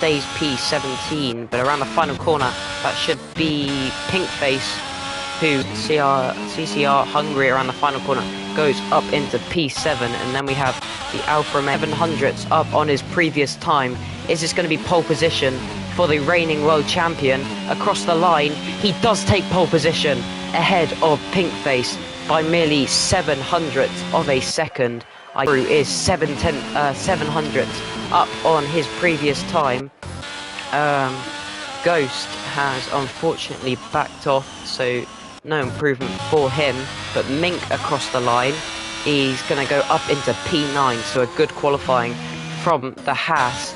stays P17, but around the final corner, that should be Pinkface, who CCR Hungary around the final corner goes up into P7, and then we have the Alfa Romeo 700s up on his previous time. Is this going to be pole position for the reigning world champion? Across the line, he does take pole position ahead of Pinkface by merely 700ths of a second. Crew is 700ths up on his previous time. Ghost has unfortunately backed off, so no improvement for him. But Mink across the line, he's going to go up into P9, so a good qualifying from the Haas.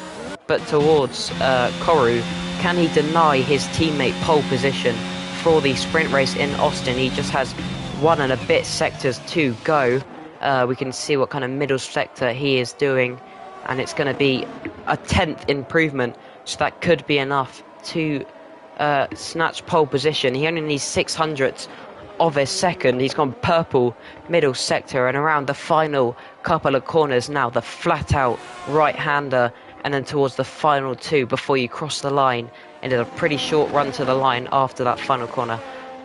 But towards Koru, can he deny his teammate pole position for the sprint race in Austin? He just has 1 and a bit sectors to go. We can see what kind of middle sector he is doing, and it's going to be a 10th improvement, so that could be enough to snatch pole position. He only needs 600ths of a second. He's gone purple middle sector, and around the final couple of corners now, the flat out right-hander, and then towards the final 2 before you cross the line. And did a pretty short run to the line after that final corner,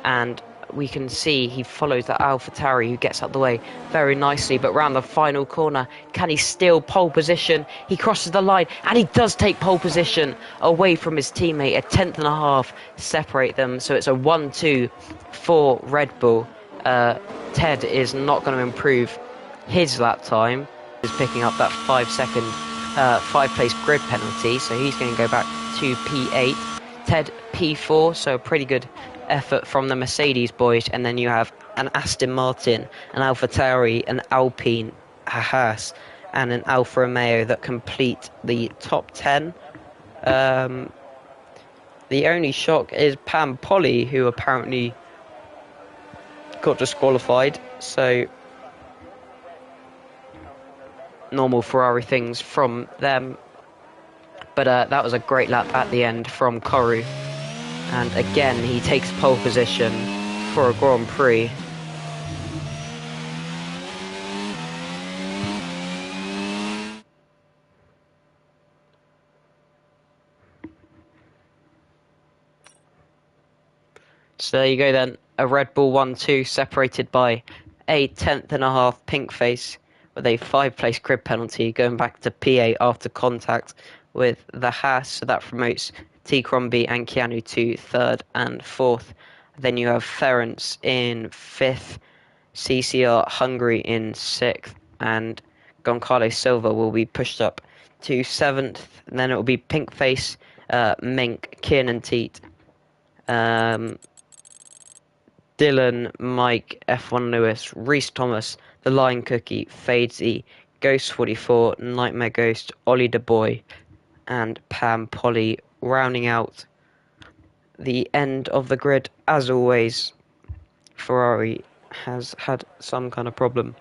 and we can see he follows the AlphaTauri, who gets out the way very nicely. But round the final corner, can he steal pole position? He crosses the line, and he does take pole position away from his teammate. A 10th and a half separate them, so it's a 1-2 for Red Bull. Ted is not going to improve his lap time. He's picking up that 5-second 5-place grid penalty, so he's going to go back to P8. Ted P4, so a pretty good effort from the Mercedes boys. And then you have an Aston Martin, an AlphaTauri, an Alpine, a Haas, and an Alfa Romeo that complete the top 10. The only shock is Pam Polly, who apparently got disqualified, so normal Ferrari things from them. But that was a great lap at the end from Koru. And again, he takes pole position for a Grand Prix. So there you go then, a Red Bull 1-2 separated by a 10th and a half Pinkface with a 5-place grid penalty, going back to PA after contact with the Haas, so that promotes T. Crombie and Keanu to 3rd and 4th. Then you have Ferenc in 5th, CCR Hungary in 6th, and Goncalo Silva will be pushed up to 7th. And then it will be Pinkface, Mink, Kiernan Teat, Dylan, Mike, F1 Lewis, Reese Thomas, The Lion Cookie, Fadesy, Ghost 44, Nightmare Ghost, Ollie the Boy, and Pam Polly, rounding out the end of the grid. As always, Ferrari has had some kind of problem.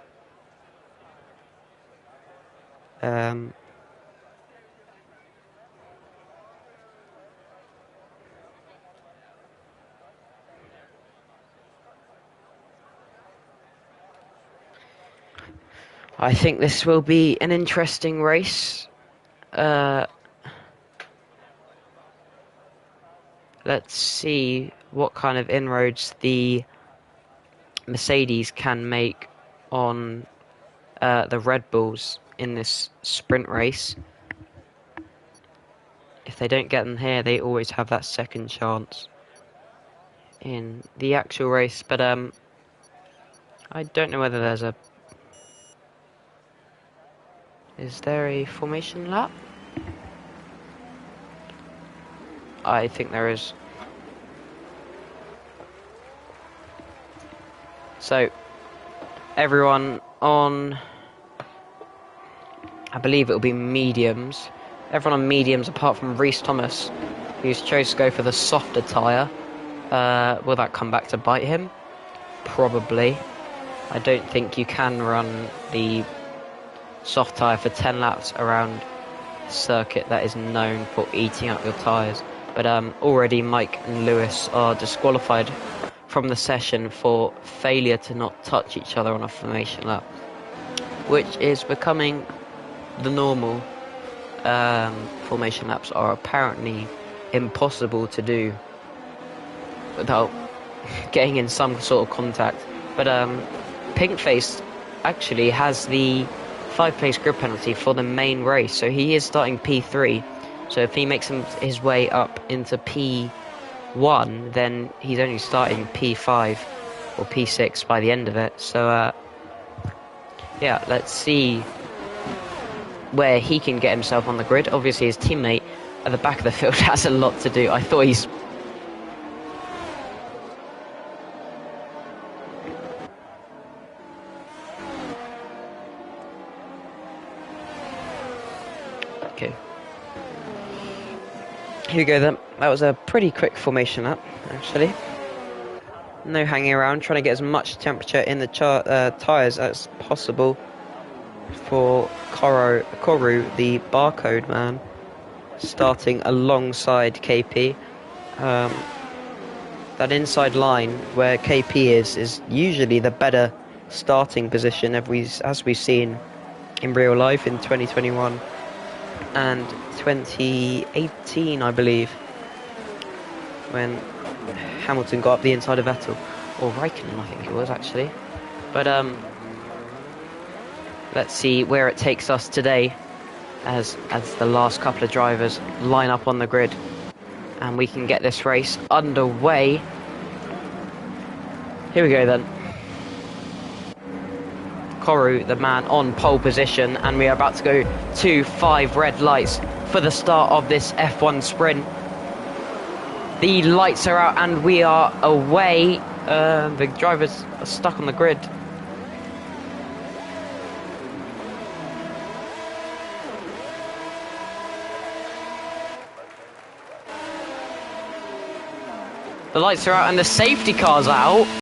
I think this will be an interesting race. Let's see what kind of inroads the Mercedes can make on the Red Bulls in this sprint race. If they don't get them here, they always have that second chance in the actual race. But I don't know whether there's a... Is there a formation lap? I think there is. So, everyone on, I believe it'll be mediums. Everyone on mediums apart from Reese Thomas, who's chose to go for the softer tyre. Will that come back to bite him? Probably. I don't think you can run the soft tyre for 10 laps around a circuit that is known for eating up your tyres. But already Mike and Lewis are disqualified from the session for failure to not touch each other on a formation lap, which is becoming the normal formation laps are apparently impossible to do without getting in some sort of contact. But Pinkface actually has the 5-place grid penalty for the main race, so he is starting P3. So if he makes his way up into P1, then he's only starting P5 or P6 by the end of it. So yeah, let's see where he can get himself on the grid. Obviously his teammate at the back of the field has a lot to do. I thought he's... Okay. Here we go then. That was a pretty quick formation lap, actually. No hanging around, trying to get as much temperature in the tyres as possible for Koru, the barcode man, starting alongside KP. That inside line where KP is usually the better starting position, as we've seen in real life in 2021 and 2018, I believe, when Hamilton got up the inside of Vettel, or Raikkonen, I think it was actually. But let's see where it takes us today, as the last couple of drivers line up on the grid, and we can get this race underway. Here we go then. Koru, the man, on pole position, and we are about to go to 5 red lights for the start of this F1 sprint. The lights are out and we are away. The drivers are stuck on the grid. The lights are out and the safety car's out.